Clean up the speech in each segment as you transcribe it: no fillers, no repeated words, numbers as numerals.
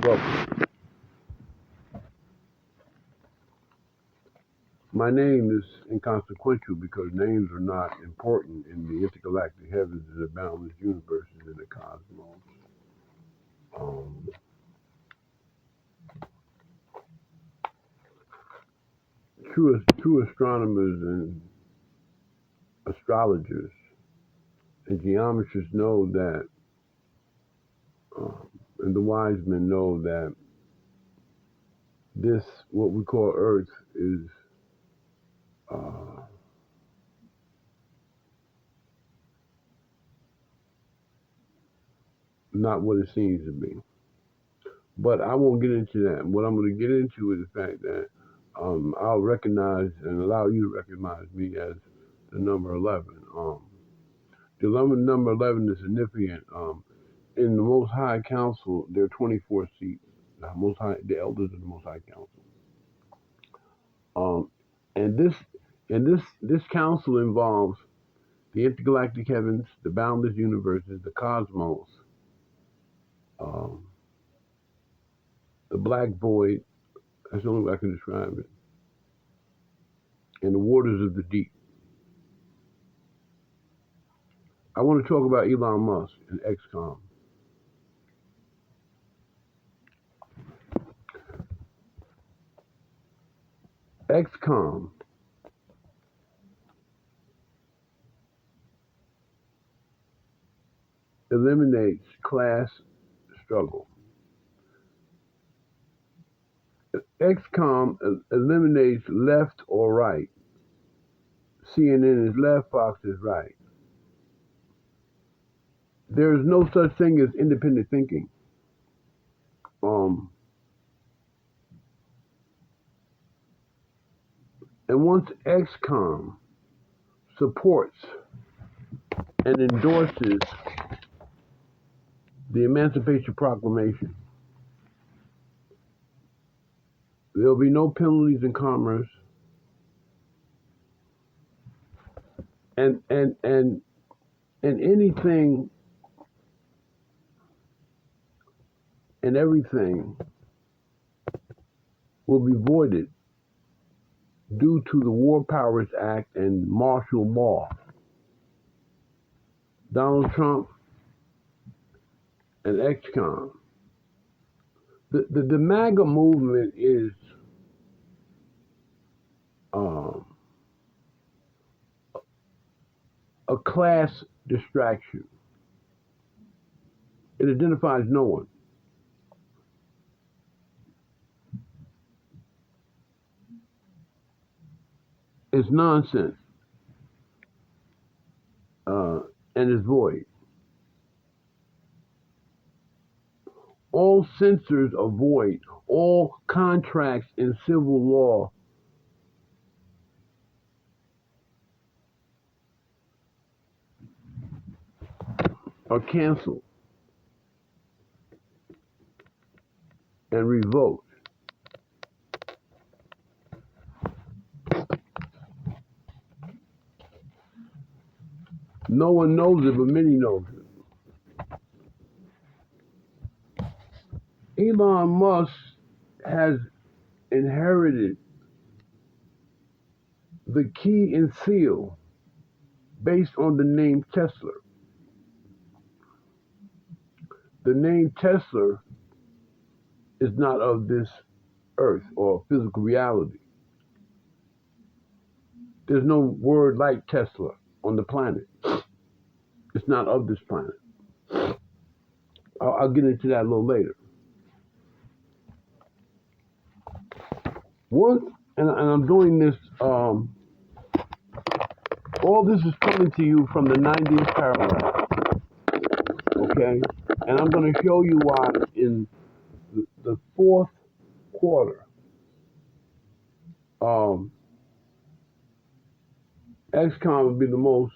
Welcome. My name is inconsequential because names are not important in the intergalactic heavens and the boundless universes in the cosmos. Um, true astronomers and astrologers and geometrists know that, um, and the wise men know that this, what we call Earth, is uh, not what it seems to be. But I won't get into that. What I'm going to get into is the fact that I'll recognize and allow you to recognize me as the number 11. The number 11 is significant. In the Most High Council, there are 24 seats. The elders of the Most High Council. Um, and this council involves the intergalactic heavens, the boundless universes, the cosmos, um, the black void. That's the only way I can describe it. And the waters of the deep. I want to talk about Elon Musk and XCOM. XCOM eliminates class struggle. XCOM eliminates left or right. CNN is left, Fox is right. There is no such thing as independent thinking. And once XCOM supports and endorses the Emancipation Proclamation, there'll be no penalties in commerce, and anything and everything will be voided due to the War Powers Act and martial law. Donald Trump and XCOM. The MAGA movement is um, a class distraction. It identifies no one. It's nonsense and it's void. All censors are void. All contracts in civil law are canceled and revoked. No one knows it, but many know it. Elon Musk has inherited the key and seal based on the name Tesla. The name Tesla is not of this earth or physical reality. There's no word like Tesla on the planet. It's not of this planet. I'll get into that a little later. Once, and I'm doing this, all this is coming to you from the 90th paragraph, okay? And I'm going to show you why in the fourth quarter, XCOM would be the most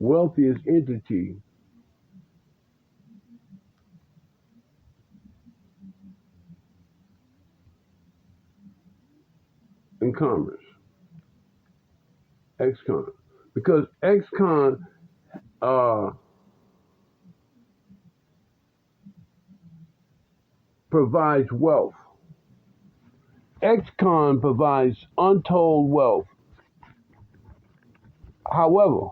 wealthiest entity in commerce, XCOM, because ex-con provides wealth. Ex-con provides untold wealth. However,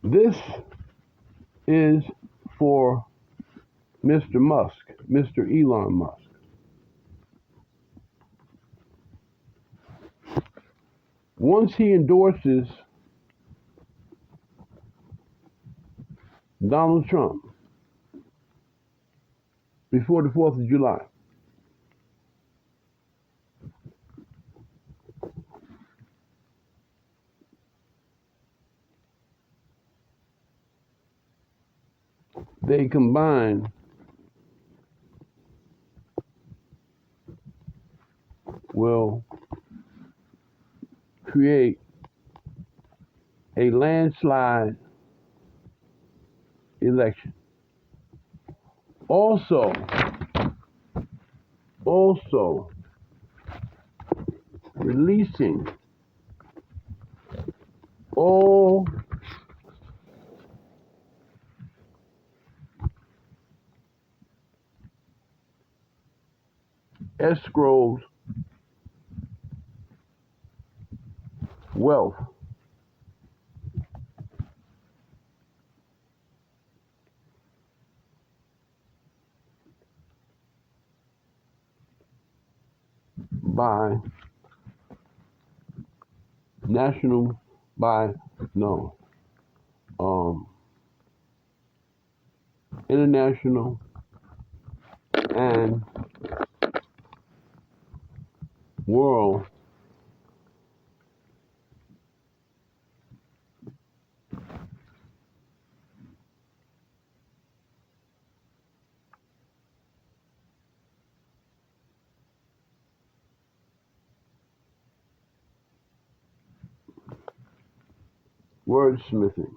this is for Mr. Musk, Mr. Elon Musk. Once he endorses Donald Trump before the 4th of July, they combine will create a landslide election. Also releasing all escrowed wealth by national by no international and world wordsmithing.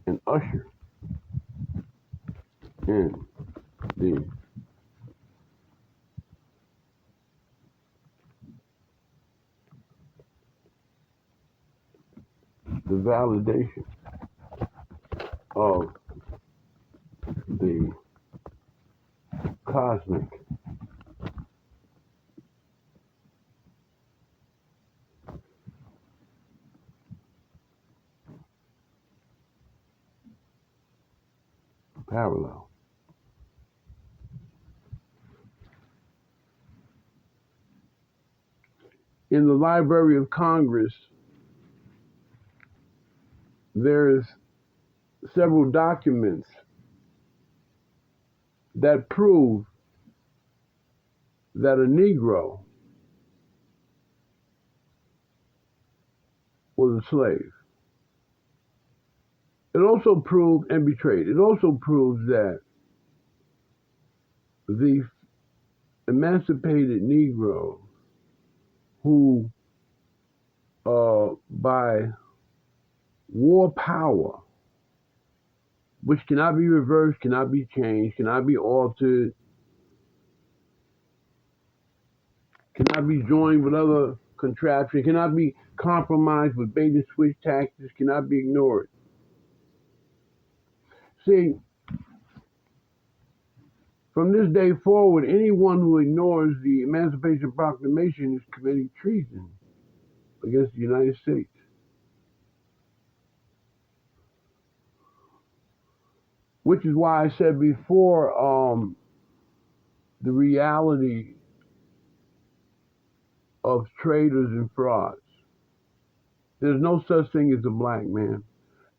And usher in the validation of the cosmic parallel. In the Library of Congress, there's several documents that prove that a Negro was a slave. It also proved and betrayed. It also proves that the emancipated Negro who, by war power, which cannot be reversed, cannot be changed, cannot be altered, cannot be joined with other contraptions, cannot be compromised with bait and switch tactics, cannot be ignored. See, from this day forward, anyone who ignores the Emancipation Proclamation is committing treason against the United States. Which is why I said before, the reality of traitors and frauds. There's no such thing as a black man.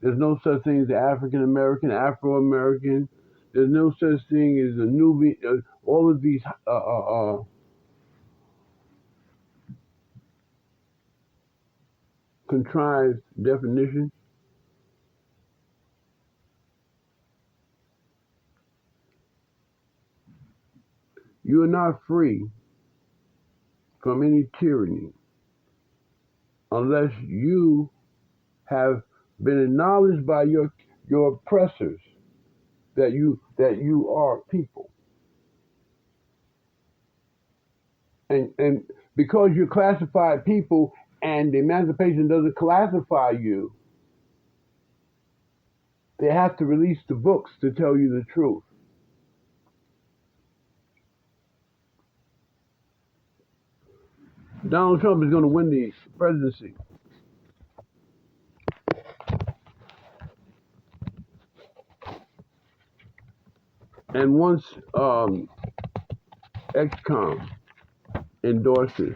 There's no such thing as African American, Afro American. There's no such thing as a Nubian. All of these contrived definitions. You are not free from any tyranny unless you have been acknowledged by your oppressors that you are people. And because you're classified people and the emancipation doesn't classify you, they have to release the books to tell you the truth. Donald Trump is going to win the presidency. And once XCOM endorses,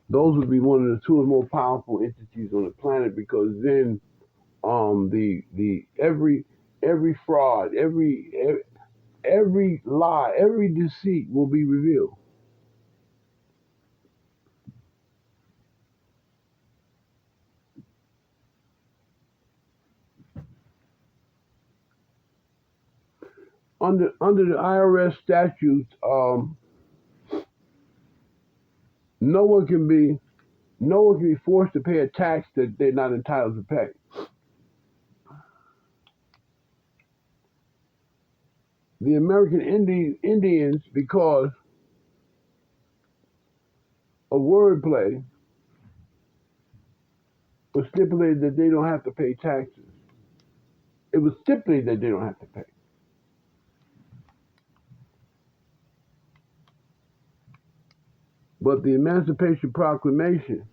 those would be one of the two more powerful entities on the planet, because then the every fraud, every lie, every deceit will be revealed. Under the IRS statutes, no one can be forced to pay a tax that they're not entitled to pay. The American Indians, because of wordplay, was stipulated that they don't have to pay taxes. It was stipulated that they don't have to pay. But the Emancipation Proclamation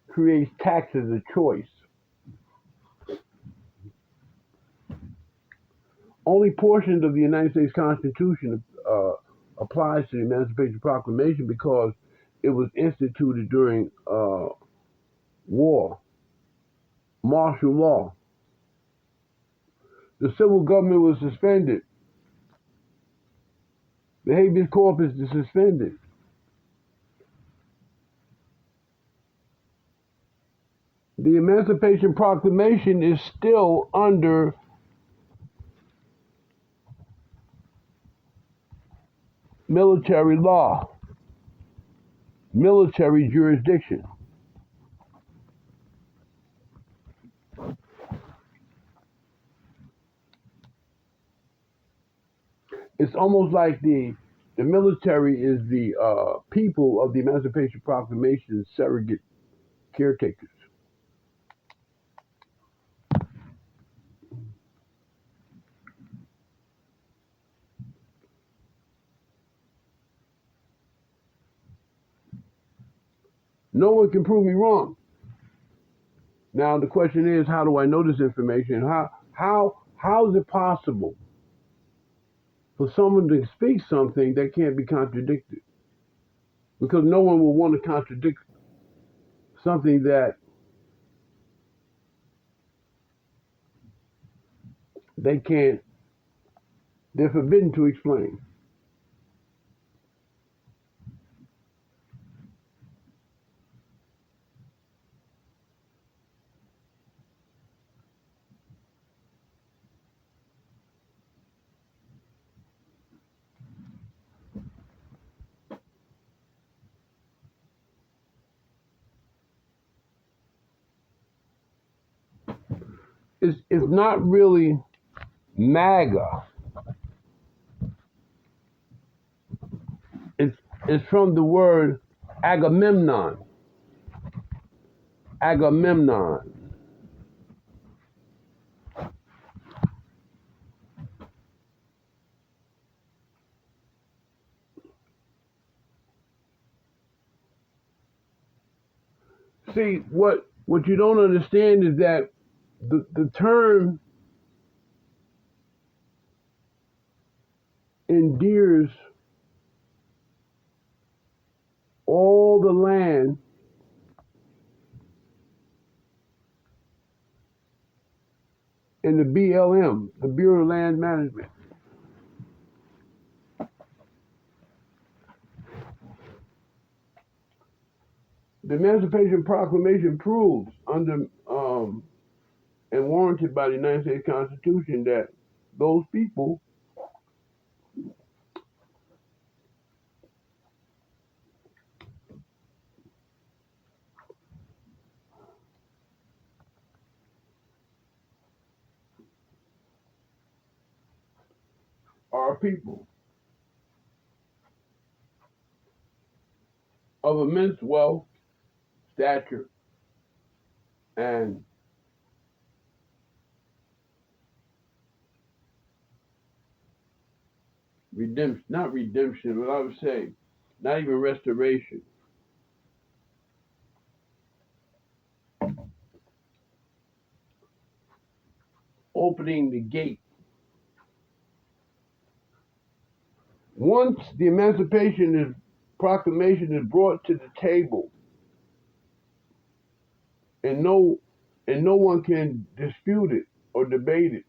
creates tax as a choice. Only portions of the United States Constitution applies to the Emancipation Proclamation because it was instituted during war, martial law. The civil government was suspended. The habeas corpus is suspended. The Emancipation Proclamation is still under military law, military jurisdiction. It's almost like the military is the people of the Emancipation Proclamation's surrogate caretakers. No one can prove me wrong. Now the question is, how do I know this information? How is it possible for someone to speak something that can't be contradicted? Because no one will want to contradict something that they're forbidden to explain. It's not really MAGA. It's from the word Agamemnon. Agamemnon. See, what you don't understand is that the term endears all the land in the BLM, the Bureau of Land Management. The Emancipation Proclamation proves under and warranted by the United States Constitution that those people are a people of immense wealth, stature, and redemption, not redemption, but I would say not even restoration. Opening the gate. Once the Emancipation is Proclamation is brought to the table, and no one can dispute it or debate it.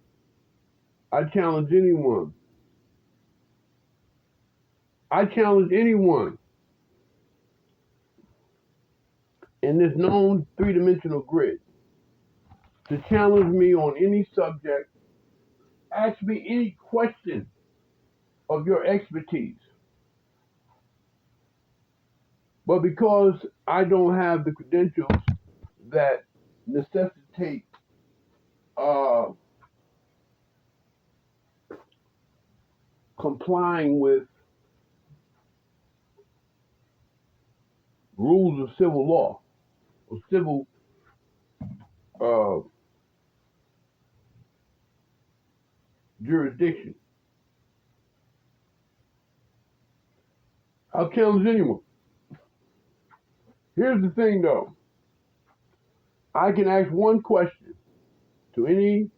I challenge anyone. I challenge anyone in this known three-dimensional grid to challenge me on any subject. Ask me any question of your expertise. But because I don't have the credentials that necessitate uh, complying with rules of civil law or civil uh, jurisdiction, I'll challenge anyone. Here's the thing though, I can ask one question to any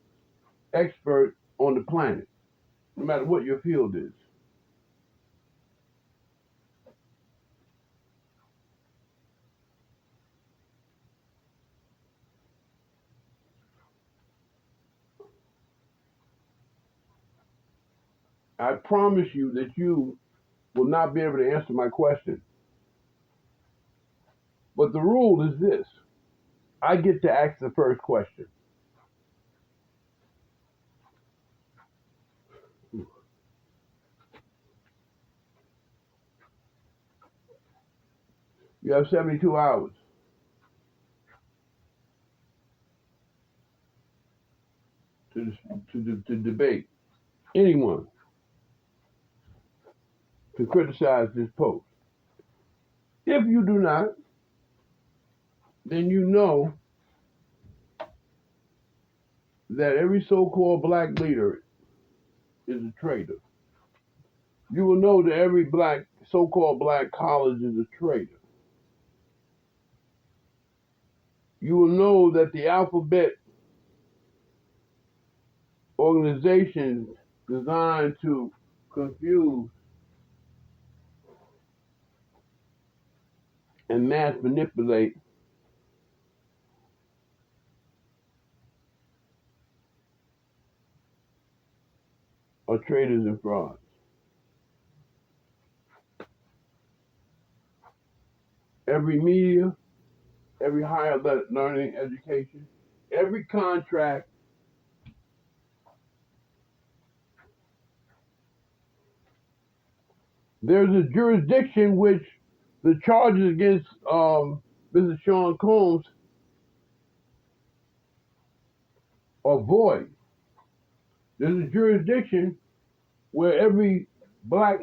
expert on the planet, no matter what your field is. I promise you that you will not be able to answer my question. But the rule is this: I get to ask the first question. You have 72 hours to, to debate. Anyone can criticize this post. If you do not, then you know that every so-called black leader is a traitor. You will know that every black, so-called black college is a traitor. You will know that the alphabet organizations designed to confuse and mass manipulate are traitors and frauds. Every media, every higher learning education, every contract, there's a jurisdiction which the charges against Mr. Sean Combs are void. There's a jurisdiction where every black,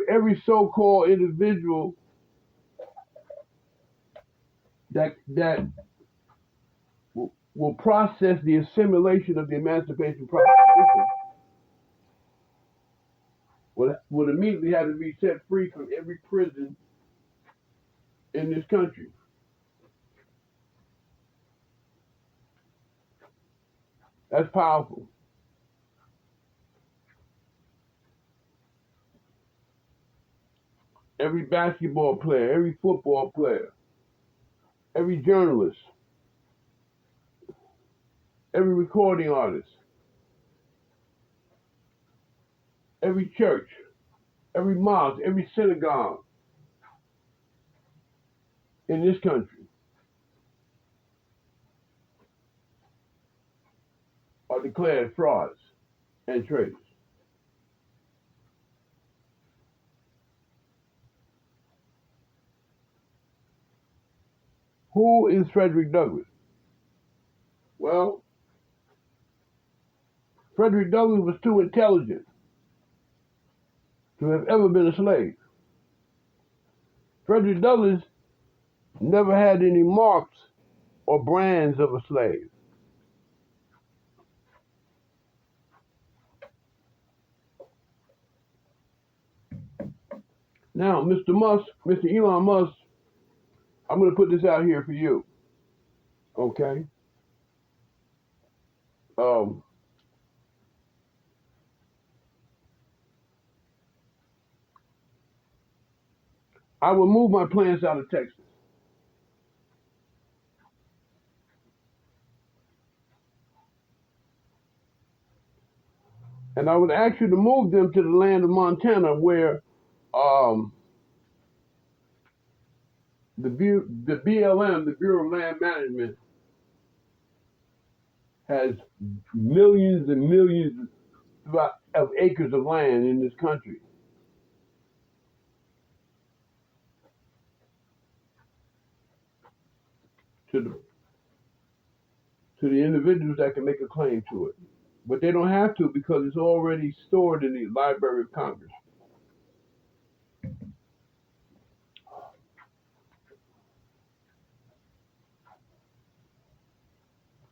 every so-called individual that will process the assimilation of the Emancipation Proclamation would immediately have to be set free from every prison in this country. That's powerful. Every basketball player, every football player, every journalist, every recording artist, every church, every mosque, every synagogue in this country are declared frauds and traitors. Who is Frederick Douglass? Well, Frederick Douglass was too intelligent to have ever been a slave. Frederick Douglass never had any marks or brands of a slave. Now, Mr. Elon Musk, I'm going to put this out here for you, okay? Um, I will move my plants out of Texas, and I would ask you to move them to the land of Montana, where um, the BLM, the Bureau of Land Management, has millions and millions of acres of land in this country. To the to the individuals that can make a claim to it. But they don't have to because it's already stored in the Library of Congress.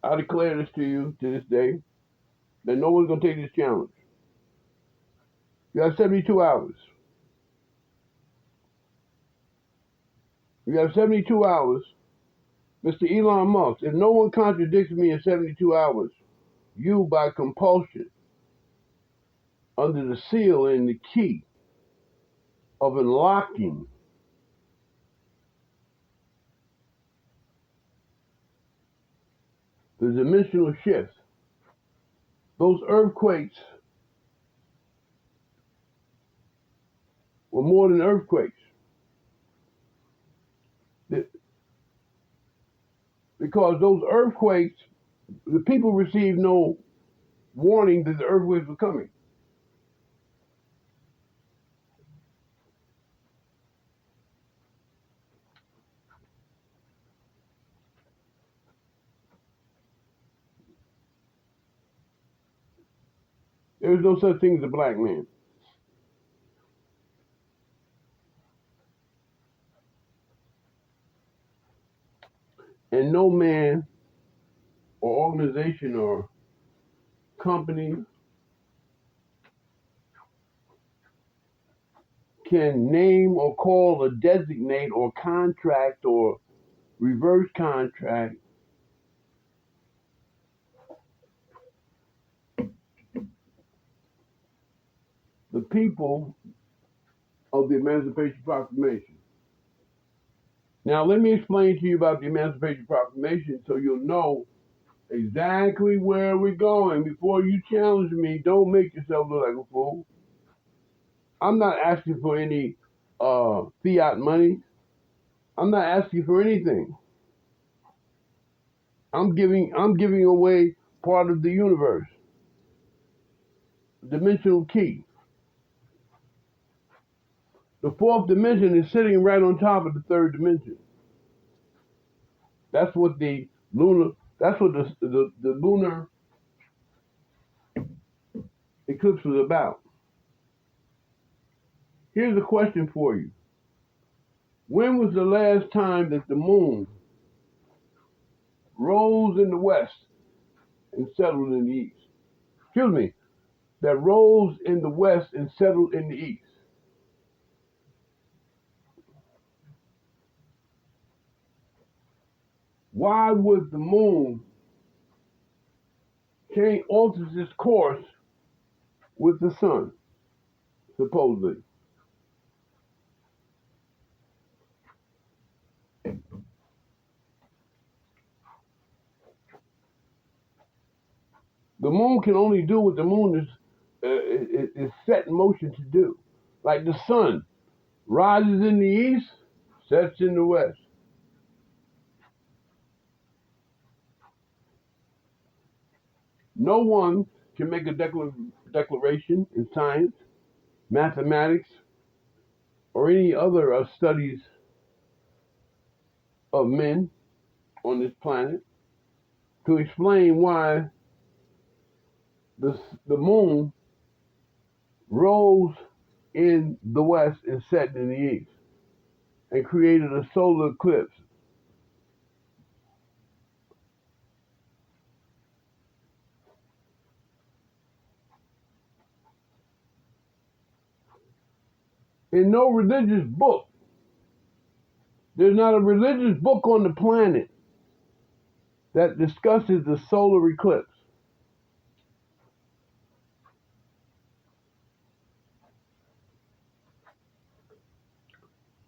I declare this to you to this day that no one's going to take this challenge. You have 72 hours. You have 72 hours. Mr. Elon Musk, if no one contradicts me in 72 hours, you, by compulsion, under the seal and the key of unlocking the dimensional shifts, those earthquakes were more than earthquakes. Because those earthquakes, the people received no warning that the earthquakes were coming. There is no such thing as a black man. And no man or organization or company can name or call or designate or contract or reverse contract the people of the Emancipation Proclamation. Now, let me explain to you about the Emancipation Proclamation so you'll know exactly where we're going. Before you challenge me, don't make yourself look like a fool. I'm not asking for any fiat money. I'm not asking for anything. I'm giving away part of the universe, dimensional key. The fourth dimension is sitting right on top of the third dimension. That's what the lunar. That's what the lunar eclipse was about. Here's a question for you. When was the last time that the moon rose in the west and settled in the east? Excuse me, that rose in the west and settled in the east. Why would the moon change alters its course with the sun, supposedly? The moon can only do what the moon is set in motion to do. Like the sun rises in the east, sets in the west. No one can make a declaration in science, mathematics, or any other studies of men on this planet to explain why the moon rose in the west and setting in the east, and created a solar eclipse. In no religious book, there's not a religious book on the planet that discusses the solar eclipse.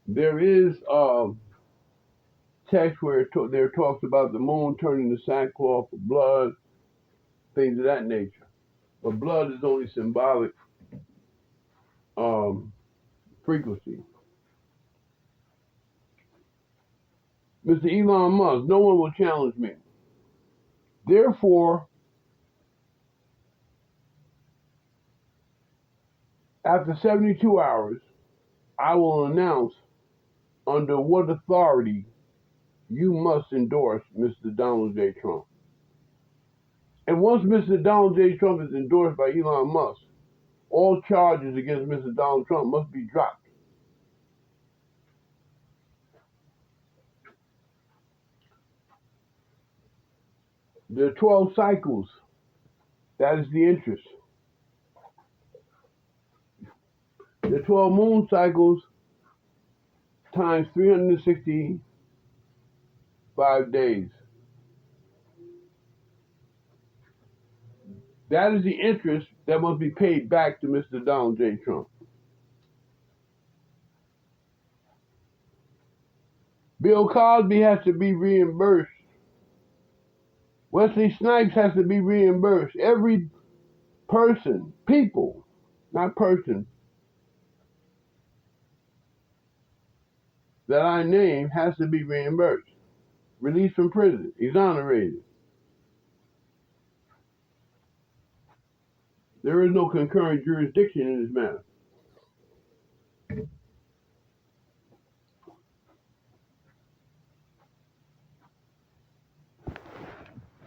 There is text where there talks about the moon turning to sackcloth of blood, things of that nature. But blood is only symbolic um, frequency. Mr. Elon Musk, no one will challenge me. Therefore, after 72 hours, I will announce under what authority you must endorse Mr. Donald J. Trump. And once Mr. Donald J. Trump is endorsed by Elon Musk, all charges against Mr. Donald Trump must be dropped. There are 12 cycles. That is the interest. There are 12 moon cycles times 365 days. That is the interest that must be paid back to Mr. Donald J. Trump. Bill Cosby has to be reimbursed. Wesley Snipes has to be reimbursed. Every person, people, not person, that I name has to be reimbursed. Released from prison, exonerated. There is no concurrent jurisdiction in this matter.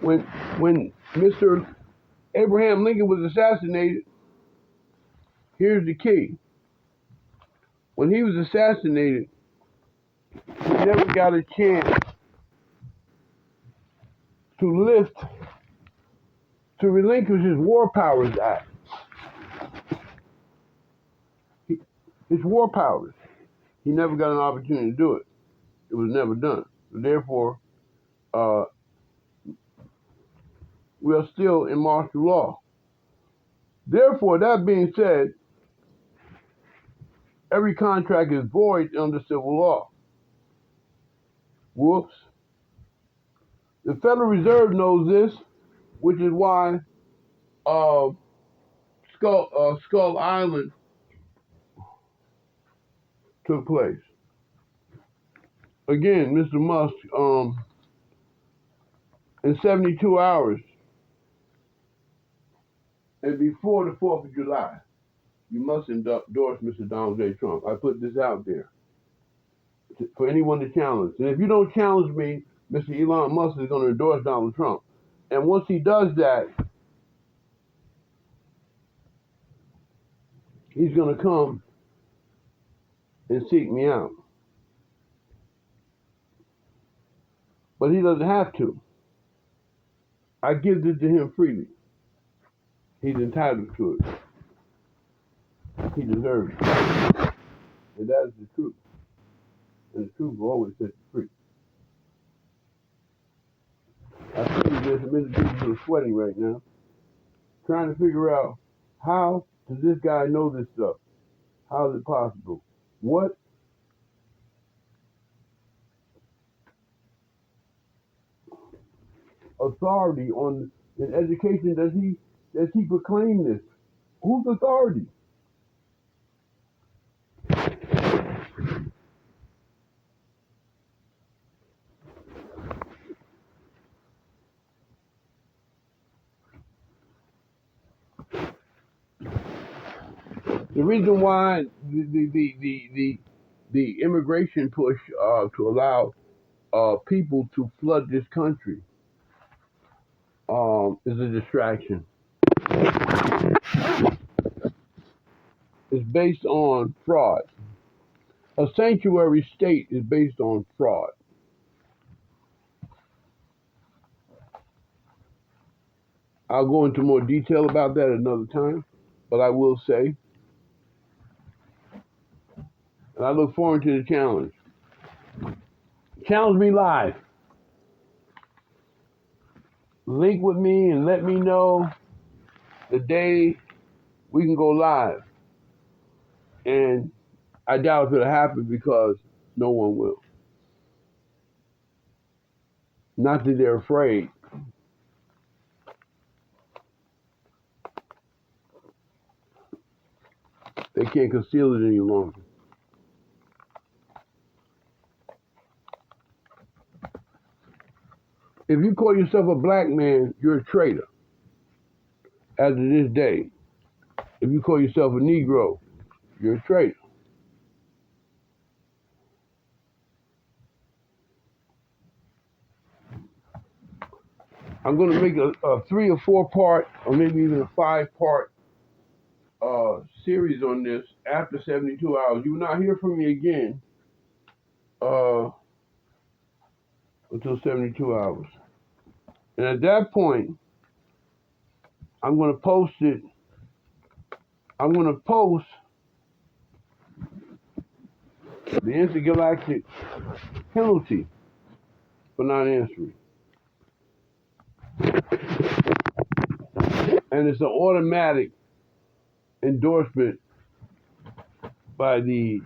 When Mr. Abraham Lincoln was assassinated, here's the key. When he was assassinated, he never got a chance to relinquish his War Powers Act. His War Powers. He never got an opportunity to do it. It was never done. Therefore, we are still in martial law. Therefore, that being said, every contract is void under civil law. Whoops. The Federal Reserve knows this, which is why Skull Island took place. Again, Mr. Musk, in 72 hours, and before the 4th of July, you must endorse Mr. Donald J. Trump. I put this out there for anyone to challenge. And if you don't challenge me, Mr. Elon Musk is going to endorse Donald Trump. And once he does that, he's going to come and seek me out. But he doesn't have to. I give this to him freely. He's entitled to it. He deserves it. And that is the truth. And the truth will always set you free. I see there's some individuals who are sweating right now, trying to figure out, how does this guy know this stuff? How is it possible? What authority in education does he proclaim this? Whose authority? The reason why the immigration push to allow people to flood this country is a distraction. It's is based on fraud. A sanctuary state is based on fraud. I'll go into more detail about that another time, but I will say, and I look forward to the challenge. Challenge me live. Link with me and let me know the day we can go live. And I doubt if it'll happen because no one will. Not that they're afraid. They can't conceal it any longer. If you call yourself a black man, you're a traitor. As of this day, if you call yourself a Negro, you're a traitor. I'm going to make a 3 or 4 part, or maybe even a 5-part series on this after 72 hours. You will not hear from me again until 72 hours. And at that point, I'm going to post it. I'm going to post the intergalactic penalty for not answering. And it's an automatic endorsement by the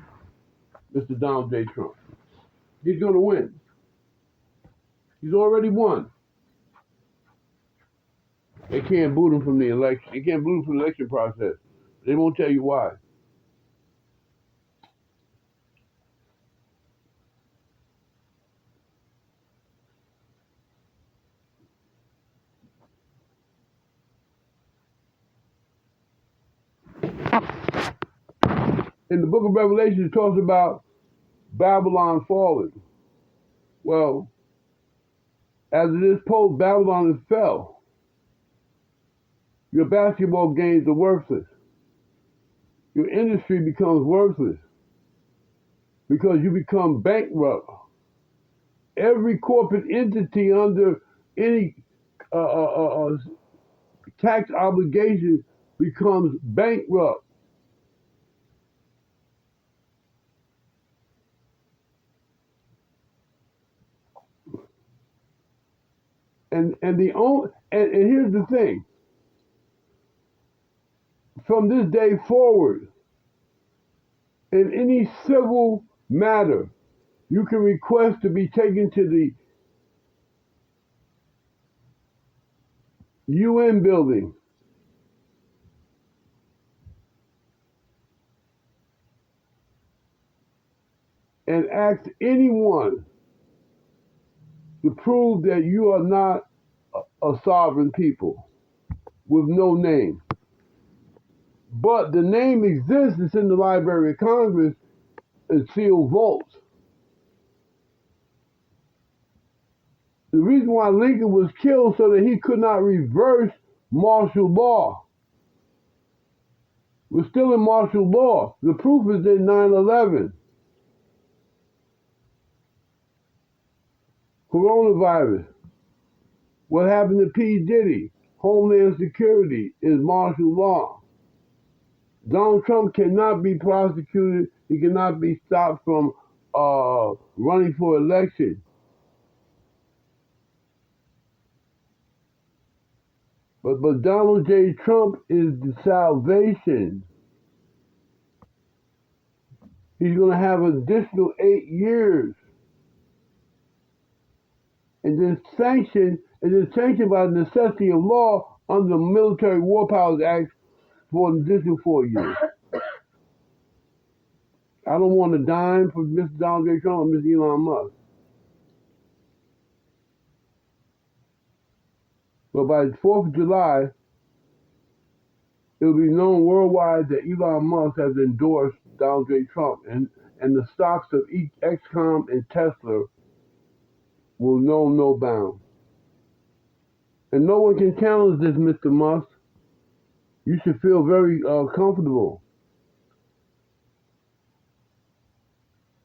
Mr. Donald J. Trump. He's going to win. He's already won. They can't boot him from the election. They can't boot him from the election process. They won't tell you why. In the book of Revelation, it talks about Babylon falling. Well, as it is told, Babylon is fell. Your basketball games are worthless. Your industry becomes worthless because you become bankrupt. Every corporate entity under any tax obligation becomes bankrupt. And here's the thing. From this day forward, in any civil matter, you can request to be taken to the UN building and ask anyone to prove that you are not a sovereign people with no name. But the name exists, it's in the Library of Congress, and sealed vaults. The reason why Lincoln was killed so that he could not reverse martial law. We're still in martial law. The proof is in 9/11. Coronavirus. What happened to P. Diddy? Homeland Security is martial law. Donald Trump cannot be prosecuted. He cannot be stopped from running for election. But Donald J. Trump is the salvation. He's going to have an additional 8 years. And then sanctioned by the necessity of law under the Military War Powers Act for an additional 4 years. I don't want a dime for Mr. Donald J. Trump or Mr. Elon Musk. But by the 4th of July, it will be known worldwide that Elon Musk has endorsed Donald J. Trump, and the stocks of XCOM and Tesla will know no bounds. And no one can challenge this, Mr. Musk. You should feel very comfortable.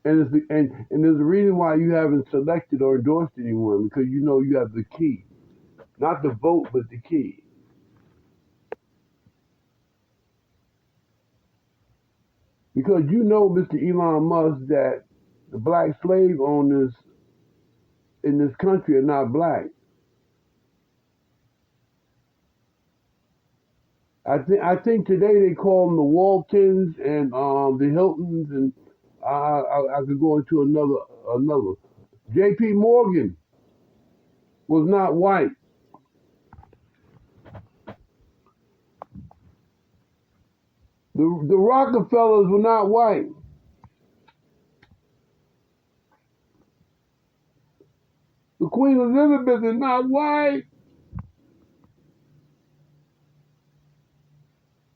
And there's a reason why you haven't selected or endorsed anyone, because you know you have the key, not the vote, but the key. Because you know, Mr. Elon Musk, that the black slave owners in this country are not black. I think today they call them the Waltons and the Hiltons, and I could go into another. J.P. Morgan was not white. The Rockefellers were not white. The Queen Elizabeth is not white.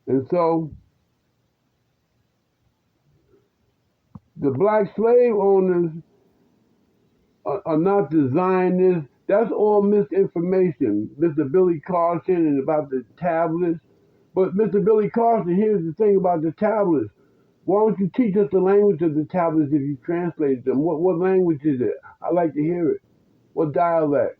And so the black slave owners are not the Zionists. That's all misinformation. Mr. Billy Carson and about the tablets. But Mr. Billy Carson, here's the thing about the tablets. Why don't you teach us the language of the tablets if you translate them? What language is it? I'd like to hear it. What dialect?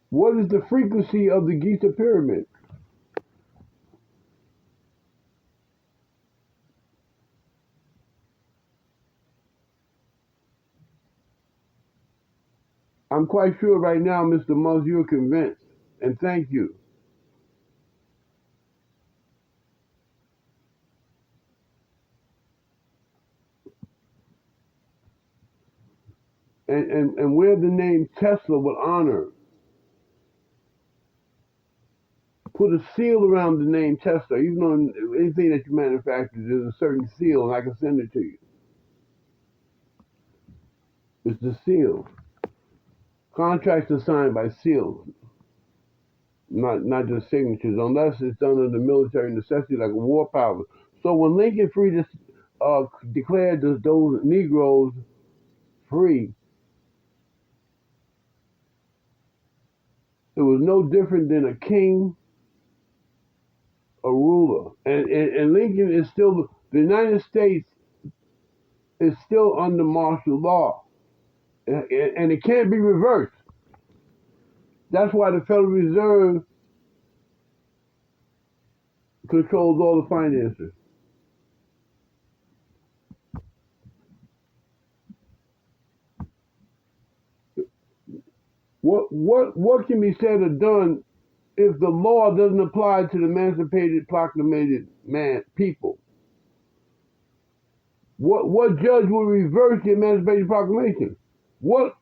What is the frequency of the Giza pyramid? I'm quite sure right now, Mr. Musk, you're convinced. And thank you. And wear the name Tesla with honor. Put a seal around the name Tesla. Even on anything that you manufacture, there's a certain seal, and I can send it to you. It's the seal. Contracts are signed by seals, not just signatures, unless it's done under military necessity, like a war powers. So when Lincoln declared those Negroes free, it was no different than a king, a ruler. And Lincoln is still, the United States is still under martial law. And it can't be reversed. That's why the Federal Reserve controls all the finances. What can be said or done if the law doesn't apply to the emancipated, proclamated people? What judge would reverse the Emancipation Proclamation? What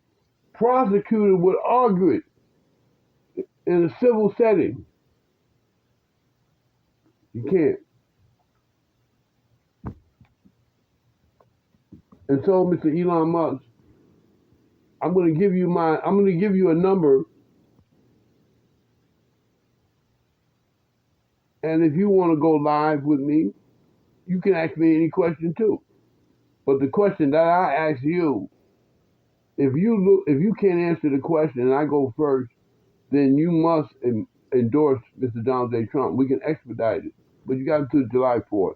prosecutor would argue it in a civil setting? You can't. And so, Mr. Elon Musk, I'm going to give you a number, and if you want to go live with me, you can ask me any question too. But the question that I ask you, if you can't answer the question and I go first, then you must endorse Mr. Donald J. Trump. We can expedite it, but you got until July 4th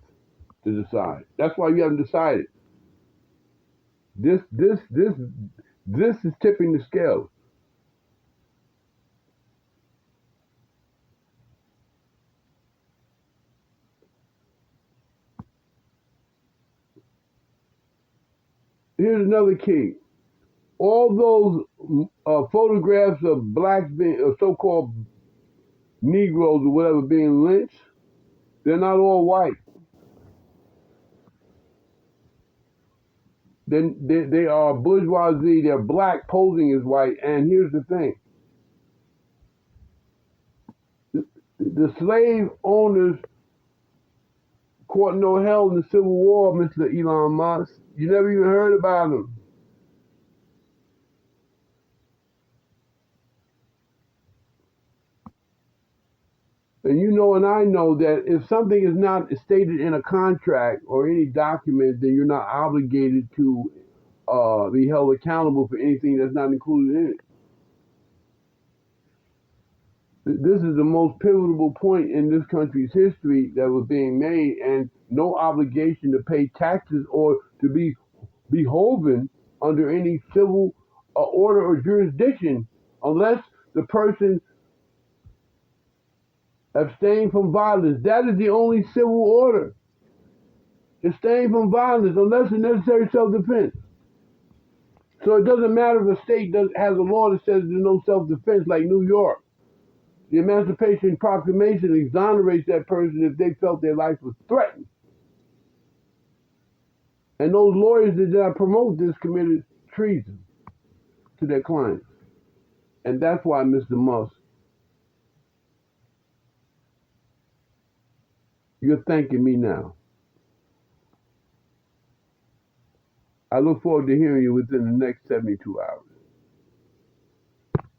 to decide. That's why you haven't decided. This is tipping the scale. Here's another key. All those photographs of blacks being, so-called Negroes or whatever, being lynched, they're not all white. Then they are bourgeoisie. They're black posing as white. And here's the thing: the slave owners caught no hell in the Civil War, Mr. Elon Musk. You never even heard about them. And you know, and I know that if something is not stated in a contract or any document, then you're not obligated to be held accountable for anything that's not included in it. This is the most pivotal point in this country's history that was being made, and no obligation to pay taxes or to be beholden under any civil order or jurisdiction unless the person abstained from violence. That is the only civil order. Abstain from violence unless it's necessary self-defense. So it doesn't matter if a state has a law that says there's no self-defense, like New York. The Emancipation Proclamation exonerates that person if they felt their life was threatened. And those lawyers that did not promote this committed treason to their clients. And that's why, Mr. Musk, you're thanking me now. I look forward to hearing you within the next 72 hours.